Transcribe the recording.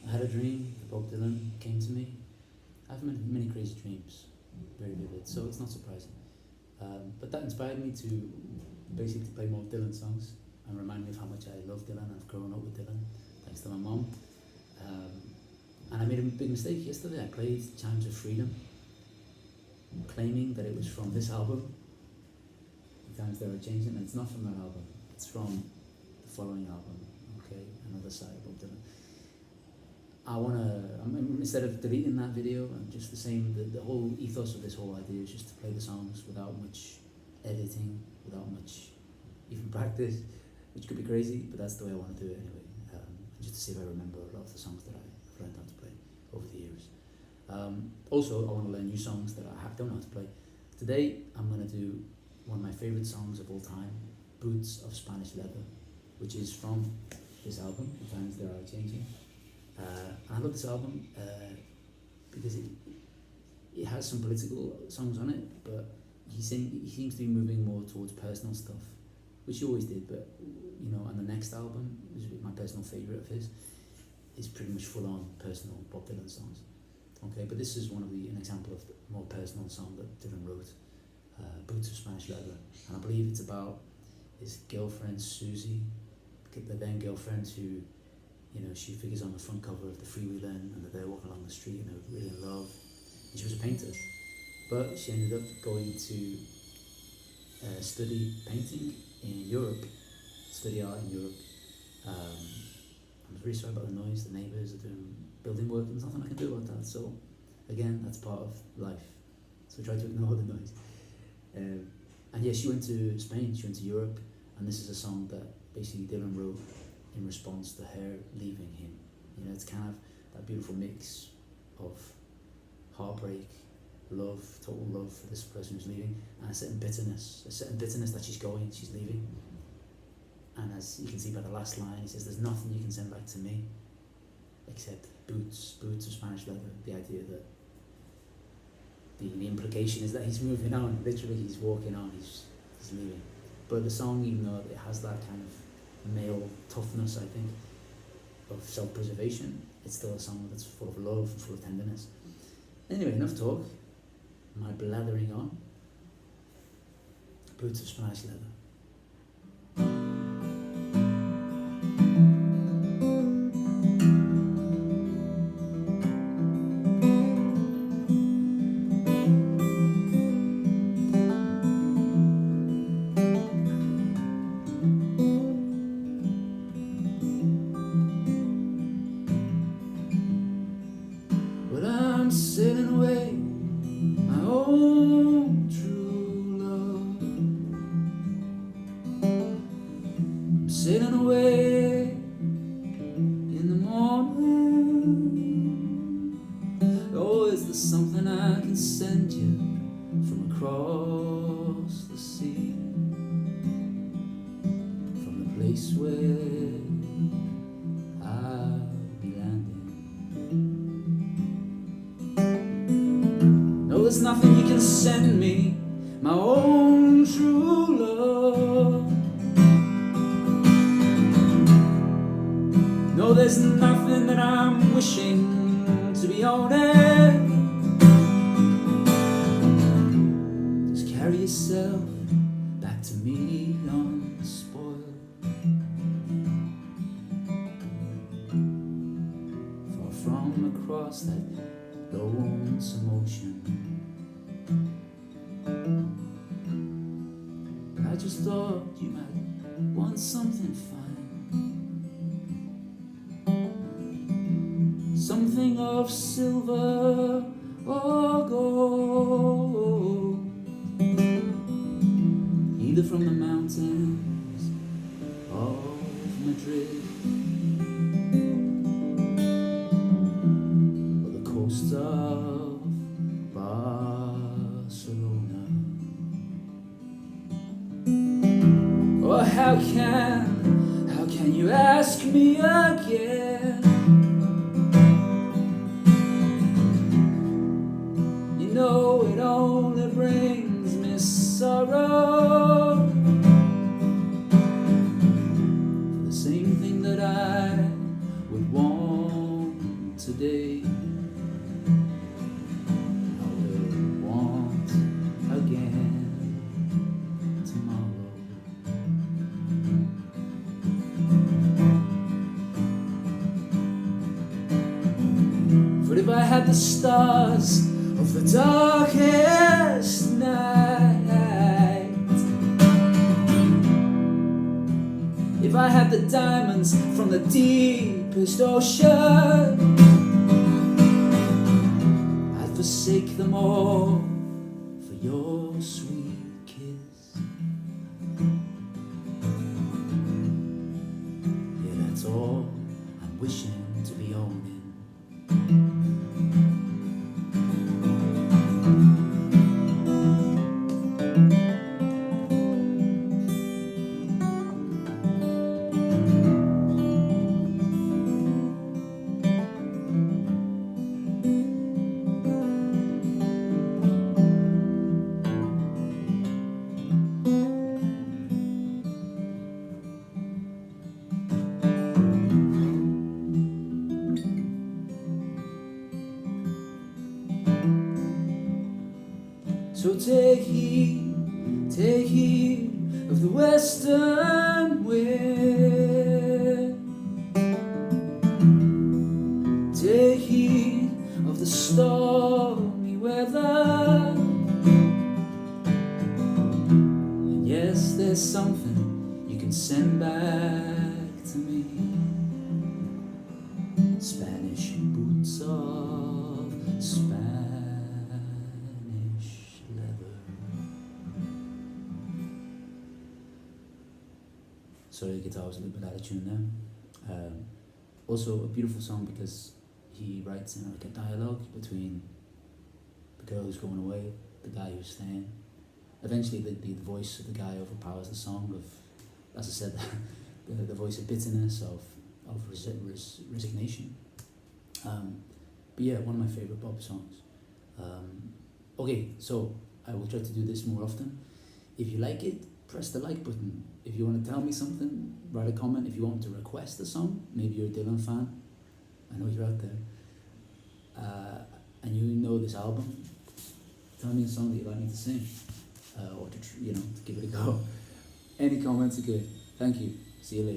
I had a dream that Bob Dylan came to me. I have many crazy dreams, very vivid, so it's not surprising. But that inspired me to basically play more Dylan songs and remind me of how much I love Dylan. I've grown up with Dylan, thanks to my mom. And I made a big mistake yesterday. I played Chimes of Freedom, claiming that it was from this album, The Times They Are Changing, and it's not from that album. It's from the following album, okay, Another Side of Bob Dylan. Instead of deleting that video, and just the whole ethos of this whole idea is just to play the songs without much editing, without much even practice, which could be crazy, but that's the way I want to do it anyway. Just to see if I remember a lot of the songs that I've learned how to play over the years. Also, I want to learn new songs that I don't know how to play. Today, I'm going to do one of my favorite songs of all time, Boots of Spanish Leather, which is from this album, The Times They Are Changing. And I love this album because it has some political songs on it, but he seems to be moving more towards personal stuff, which he always did. But and the next album, which is my personal favorite of his, is pretty much full on personal Bob Dylan songs. Okay, but this is an example of the more personal song that Dylan wrote, Boots of Spanish Leather, and I believe it's about his girlfriend Susie, the then girlfriend who. She figures on the front cover of the Freewheeler, and they're walking along the street and they're really in love. And she was a painter, but she ended up going to study painting in Europe, study art in Europe. I'm very sorry about the noise. The neighbours are doing building work, and there's nothing I can do about that. So, again, that's part of life. So try to ignore the noise. And yeah, she went to Spain. She went to Europe, and this is a song that basically Dylan wrote in response to her leaving him. It's kind of that beautiful mix of heartbreak, love, total love for this person who's leaving, and a certain bitterness that she's leaving. And as you can see by the last line, he says, "There's nothing you can send back to me except boots of Spanish leather." The idea that the implication is that he's moving on. Literally, he's walking on. He's leaving. But the song, even though it has that kind of male toughness, I think, of self-preservation, it's still a song that's full of love, full of tenderness. Anyway, enough talk. My blathering on. Boots of Spanish Leather. I'm sailing away, my own true love. I'm sailing away in the morning. Oh, is there something I can send you from across the sea? From the place where I'll be landing. No, there's nothing you can send me, my own true love. No, there's nothing that I'm wishing to be owning. Just carry yourself back to me unspoiled, far from across that lonesome ocean. But I just thought you might want something fine, something of silver or gold, either from the mountains of Madrid or the coast of Barcelona. Or how can you ask me again? You know it only brings me sorrow for the same thing that I would want today, I will want again tomorrow. For if I had the stars of the darkest night, if I had the diamonds from the deepest ocean, I'd forsake them all for your sweet kiss. Yeah, that's all I'm wishing to be owning. So take heed of the western wind. Take heed of the stormy weather. And yes, there's something you can send back to me. Spanish boots of Spanish leather. Sorry, the guitar was a little bit out of tune there. Also a beautiful song because he writes in like a dialogue between the girl who's going away, the guy who's staying. Eventually the voice of the guy overpowers the song of, as I said, the voice of bitterness, of resignation. But yeah, one of my favourite Bob songs. Okay, so I will try to do this more often. If you like it, press the like button. If you want to tell me something, write a comment. If you want to request a song, maybe you're a Dylan fan, I know you're out there, and you know this album, tell me a song that you'd like me to sing, or to give it a go. Any comments are good. Thank you. See you later.